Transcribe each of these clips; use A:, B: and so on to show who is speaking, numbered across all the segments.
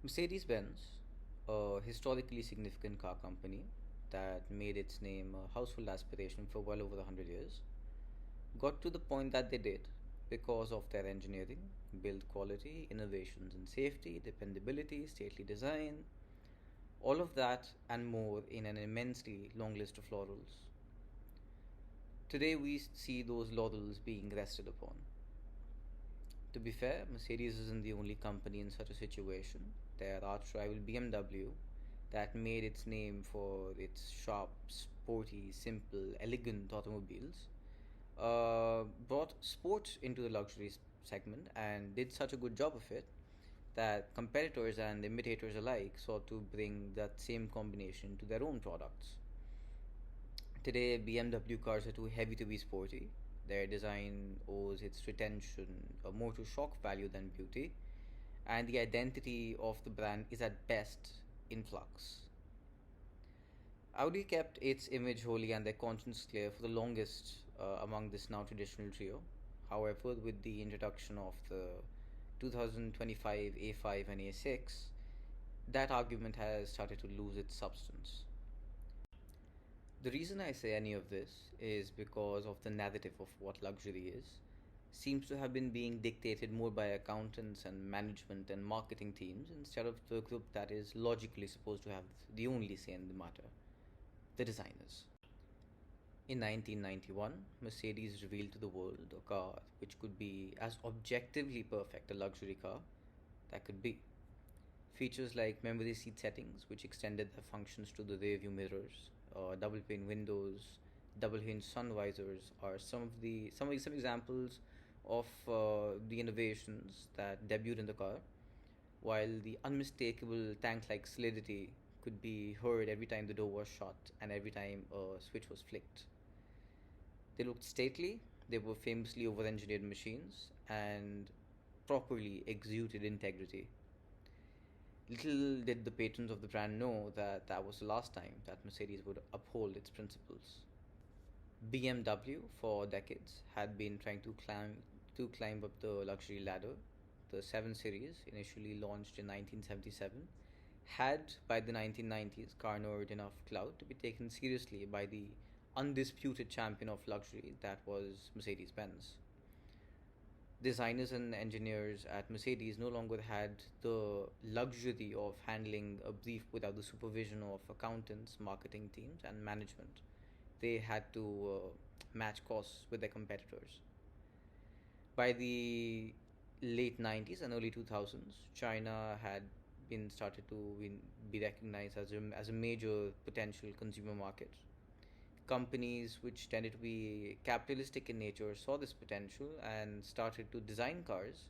A: Mercedes Benz, a historically significant car company that made its name a household aspiration for well over 100 years, got to the point that they did because of their engineering, build quality, innovations in safety, dependability, stately design, all of that and more in an immensely long list of laurels. Today we see those laurels being rested upon. To be fair, Mercedes isn't the only company in such a situation. Their arch rival BMW, that made its name for its sharp, sporty, simple, elegant automobiles, brought sports into the luxury segment and did such a good job of it that competitors and imitators alike sought to bring that same combination to their own products. Today, BMW cars are too heavy to be sporty. Their design owes its retention more to shock value than beauty, and the identity of the brand is at best in flux. Audi kept its image holy and their conscience clear for the longest among this now traditional trio. However, with the introduction of the 2025 A5 and A6, that argument has started to lose its substance. The reason I say any of this is because of the narrative of what luxury is seems to have been being dictated more by accountants and management and marketing teams instead of the group that is logically supposed to have the only say in the matter, the designers. In 1991, Mercedes revealed to the world a car which could be as objectively perfect a luxury car that could be. Features like memory seat settings, which extended their functions to the rear view mirrors, double pane windows, double hinge sun visors, are some examples of the innovations that debuted in the car. While the unmistakable tank-like solidity could be heard every time the door was shut and every time a switch was flicked. They looked stately. They were famously over-engineered machines and properly exuded integrity. Little did the patrons of the brand know that that was the last time that Mercedes would uphold its principles. BMW, for decades, had been trying to climb up the luxury ladder. The 7 Series, initially launched in 1977, had by the 1990s garnered enough clout to be taken seriously by the undisputed champion of luxury that was Mercedes Benz. Designers and engineers at Mercedes no longer had the luxury of handling a brief without the supervision of accountants, marketing teams, and management. They had to match costs with their competitors. By the late 90s and early 2000s, China had been started to be recognized as a major potential consumer market. Companies which tended to be capitalistic in nature saw this potential and started to design cars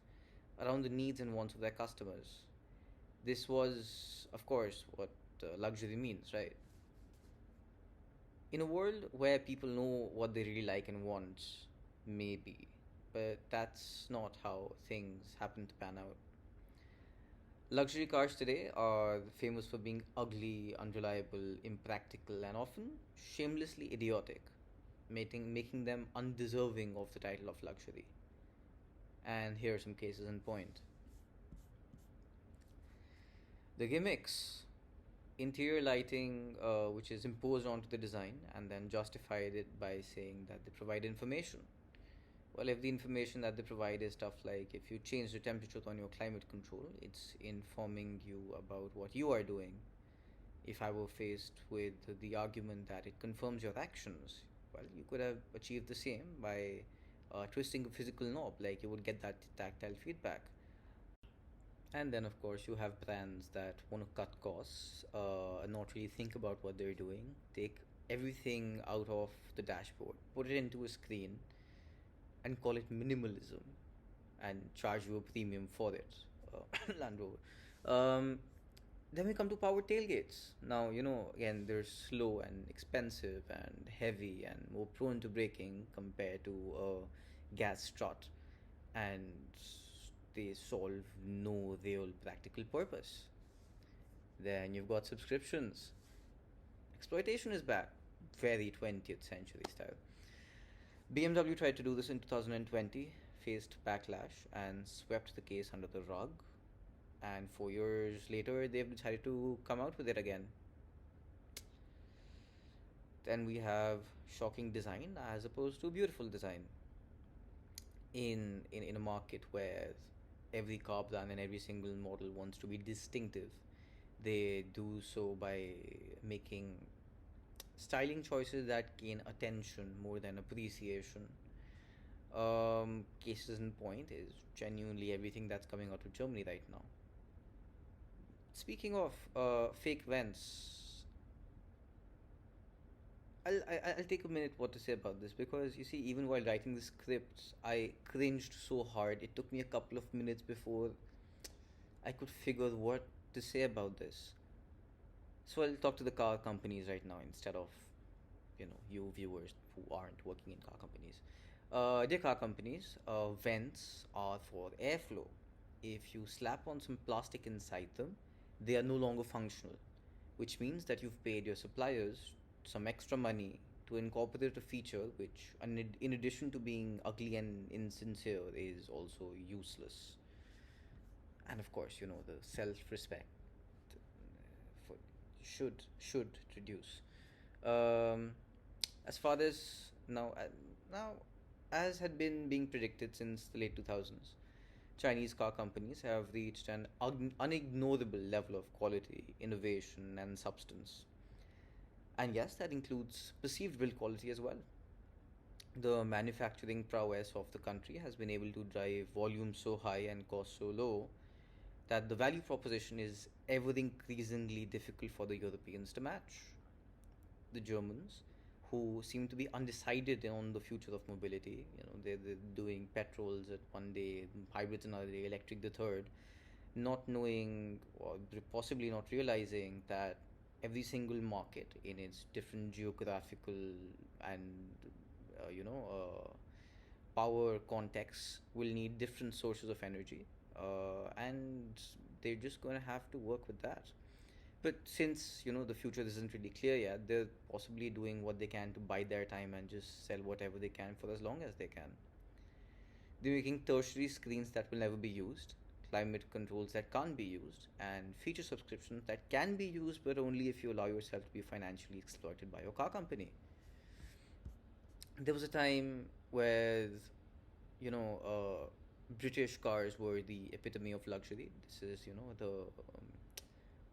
A: around the needs and wants of their customers. This was, of course, what luxury means, right? In a world where people know what they really like and want, maybe, but that's not how things happen to pan out. Luxury cars today are famous for being ugly, unreliable, impractical, and often shamelessly idiotic, making them undeserving of the title of luxury. And here are some cases in point. The gimmicks, interior lighting, which is imposed onto the design and then justified it by saying that they provide information. Well, if the information that they provide is stuff like if you change the temperature on your climate control, it's informing you about what you are doing. If I were faced with the argument that it confirms your actions, well, you could have achieved the same by twisting a physical knob, like you would get that tactile feedback. And then, of course, you have brands that want to cut costs, and not really think about what they're doing, take everything out of the dashboard, put it into a screen, and call it minimalism and charge you a premium for it. Land Rover. Um, then we come to power tailgates. Now, again, they're slow and expensive and heavy and more prone to braking compared to a gas strut. And they solve no real practical purpose. Then you've got subscriptions. Exploitation is back. Very 20th century style. BMW tried to do this in 2020, faced backlash, and swept the case under the rug. and 4 years later they've decided to come out with it again. Then we have shocking design as opposed to beautiful design in a market where every car brand and every single model wants to be distinctive. They do so by making styling choices that gain attention more than appreciation. Cases in point is genuinely everything that's coming out of Germany right now. Speaking of fake vents, I'll take a minute what to say about this, because you see, even while writing the script, I cringed so hard. It took me a couple of minutes before I could figure what to say about this. So I'll talk to the car companies right now instead of, you viewers who aren't working in car companies. Dear car companies, vents are for airflow. If you slap on some plastic inside them, they are no longer functional, which means that you've paid your suppliers some extra money to incorporate a feature which, in addition to being ugly and insincere, is also useless. And of course, the self-respect for should reduce. Um, as far as now, as had been being predicted since the late 2000s, Chinese car companies have reached an unignorable level of quality, innovation, and substance. And yes, that includes perceived build quality as well. The manufacturing prowess of the country has been able to drive volume so high and cost so low that the value proposition is ever increasingly difficult for the Europeans to match. The Germans, who seem to be undecided on the future of mobility, they're doing petrols at one day, hybrids another day, electric the third, not knowing or possibly not realizing that every single market in its different geographical and power contexts will need different sources of energy, and they're just going to have to work with that. But since the future isn't really clear yet, they're possibly doing what they can to bide their time and just sell whatever they can for as long as they can. They're making tertiary screens that will never be used, climate controls that can't be used, and feature subscriptions that can be used but only if you allow yourself to be financially exploited by your car company. There was a time where, you know, British cars were the epitome of luxury. This is, the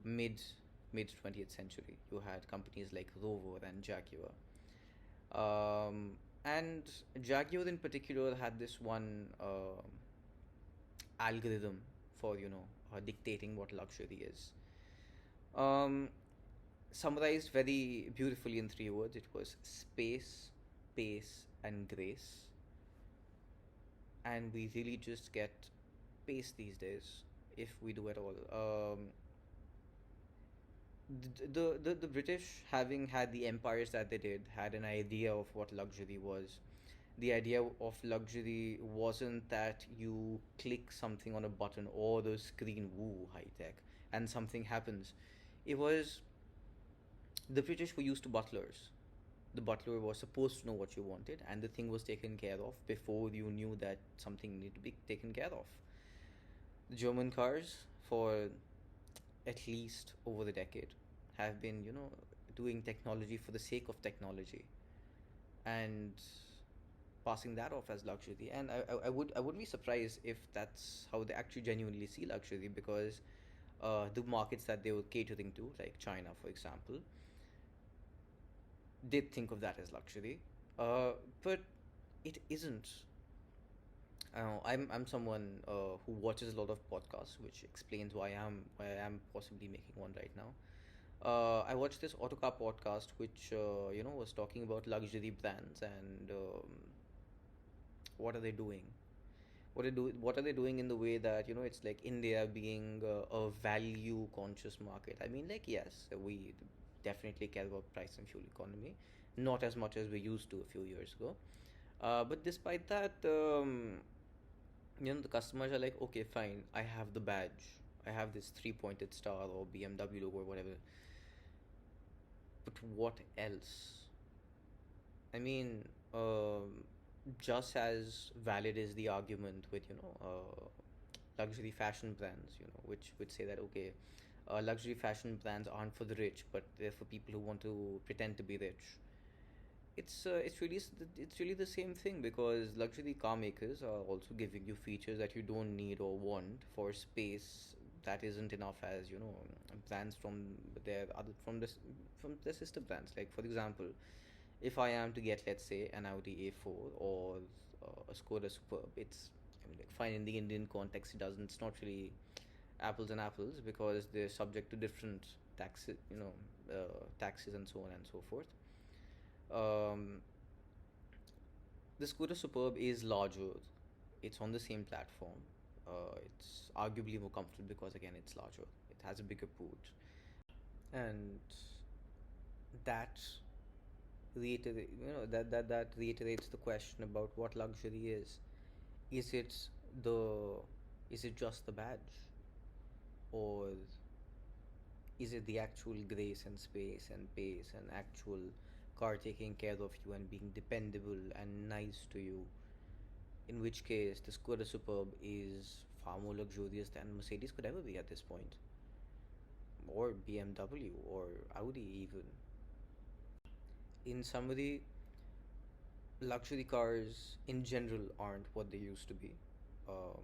A: mid mid 20th century. You had companies like Rover and Jaguar. And Jaguar in particular had this one algorithm for dictating what luxury is. Um, Summarized very beautifully in three words, it was space, pace, and grace. And we really just get pace these days, if we do at all. The British, having had the empires that they did, had an idea of what luxury was. The idea of luxury wasn't that you click something on a button or the screen, woo, high tech, and something happens. It was the British were used to butlers. The butler was supposed to know what you wanted, and the thing was taken care of before you knew that something needed to be taken care of. The German cars, for at least over the decade, have been, doing technology for the sake of technology and passing that off as luxury. And I would be surprised if that's how they actually genuinely see luxury, because the markets that they were catering to, like China, for example, did think of that as luxury, uh, but it isn't. I'm someone who watches a lot of podcasts, which explains why I'm possibly making one right now. I watched this autocar podcast, which was talking about luxury brands and what are they doing. What are they doing in the way that it's like India being a value conscious market. I mean, like, yes, we definitely care about price and fuel economy, not as much as we used to a few years ago. But despite that, the customers are like, okay, fine, I have the badge, I have this three pointed star or BMW logo or whatever, but what else? I mean, just as valid is the argument with, luxury fashion brands, which say that okay, luxury fashion brands aren't for the rich, but they're for people who want to pretend to be rich. It's really the same thing because luxury car makers are also giving you features that you don't need or want for space that isn't enough as brands from their sister brands. Like for example, if I am to get, let's say, an Audi A4 or a Skoda Superb, I mean, like, fine in the Indian context. It doesn't. It's not really apples and apples because they're subject to different taxes, taxes and so on and so forth. Um, the Skoda Superb is larger. It's on the same platform. It's arguably more comfortable because again, it's larger. It has a bigger boot, and that that reiterates the question about what luxury is. Is it the is it just the badge, or is it the actual grace and space and pace and actual car taking care of you and being dependable and nice to you? In which case, the Skoda Superb is far more luxurious than Mercedes could ever be at this point, or BMW, or Audi even. In summary, luxury cars in general aren't what they used to be. Um,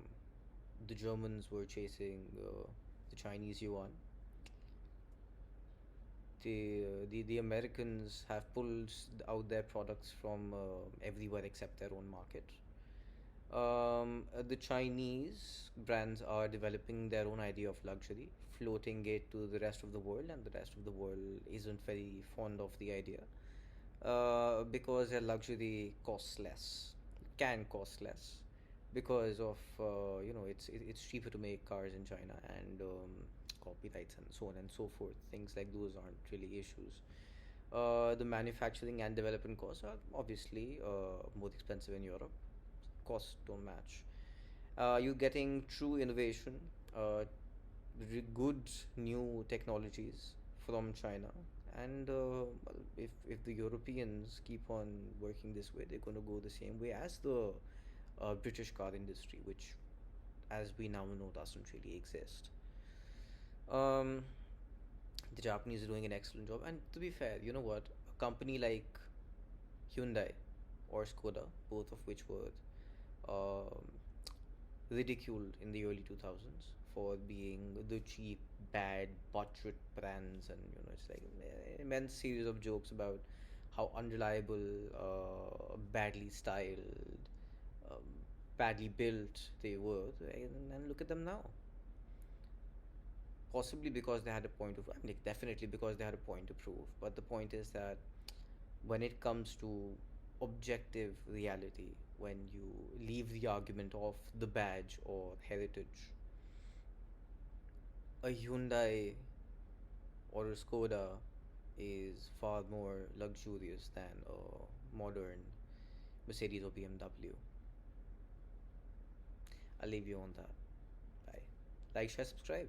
A: the Germans were chasing the Chinese yuan. The Americans have pulled out their products from everywhere except their own market. The Chinese brands are developing their own idea of luxury, floating it to the rest of the world, and the rest of the world isn't very fond of the idea because their luxury costs less, can cost less, because of it's cheaper to make cars in China and copyrights and so on and so forth. Things like those aren't really issues. The manufacturing and development costs are obviously more expensive in Europe. Costs don't match. You're getting true innovation, uh, good new technologies from China. And well, if the Europeans keep on working this way, they're going to go the same way as the British car industry, which, as we now know, doesn't really exist. Um, the Japanese are doing an excellent job. And to be fair, you know what? A company like Hyundai or Skoda, both of which were um, ridiculed in the early 2000s for being the cheap, bad, budget brands, and it's like an immense series of jokes about how unreliable, badly styled, um, badly built they were, and look at them now. Possibly because they had a point of, I mean, like, definitely because they had a point to prove. But the point is that when it comes to objective reality, when you leave the argument of the badge or heritage, a Hyundai or a Skoda is far more luxurious than a modern Mercedes or BMW. I'll leave you on that. Bye. Like, share, subscribe.